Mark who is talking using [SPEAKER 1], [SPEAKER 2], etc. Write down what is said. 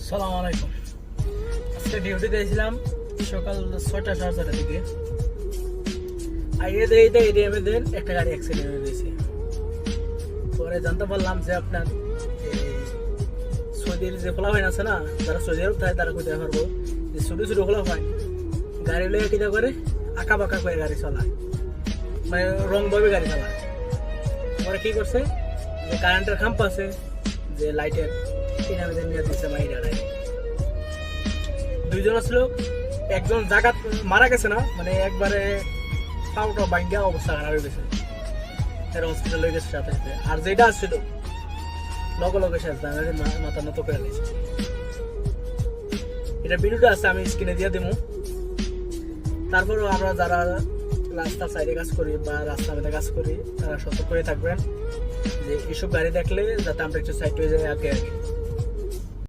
[SPEAKER 1] সালাম আলাইকুম। আজকে ডিউটিতে এসেছিলাম সকাল 6টা 6:30 দিকে। আইয়ে দেই এরিয়ামে দেন একটা গাড়ি অ্যাক্সিডেন্ট হয়ে গেছে। পরে জানতে পারলাম যে আপনার সৌদির যে খোলা হয় আছে না, যারা সৌদি আরব থাকে তারা কোথায় পারবো যে ছোটো ছোটো খোলা হয় গাড়ি লইয়া কিনা করে আঁকা বাঁকা করে গাড়ি চালায়, মানে রংভাবে গাড়ি চালায়। পরে কি করছে যে কারেন্টের খাম্প আছে যে লাইটের এরিয়ামে দেন নিয়ে দিচ্ছে মাইরা গাড়ি। দুইজন ছিল, একজন জায়গা মারা গেছে না, মানে একবারে পাউটা ভাঙ্গা অবস্থা খারাপ হয়ে গেছে, এর হসপিটাল হয়ে গেছে সাথে সাথে। আর যেটা আসছিল লগে লগে শেষ মাথা নত করে দিয়েছে। এটা ভিডিওটা আছে, আমি স্ক্রিনে দিয়ে দেবো। তারপরেও আমরা যারা রাস্তার সাইডে কাজ করি বা রাস্তার মধ্যে কাজ করি তারা সতর্ক হয়ে থাকবেন যে এইসব গাড়ি দেখলে যাতে আমরা একটু সাইড হয়ে যাই আগে আগে।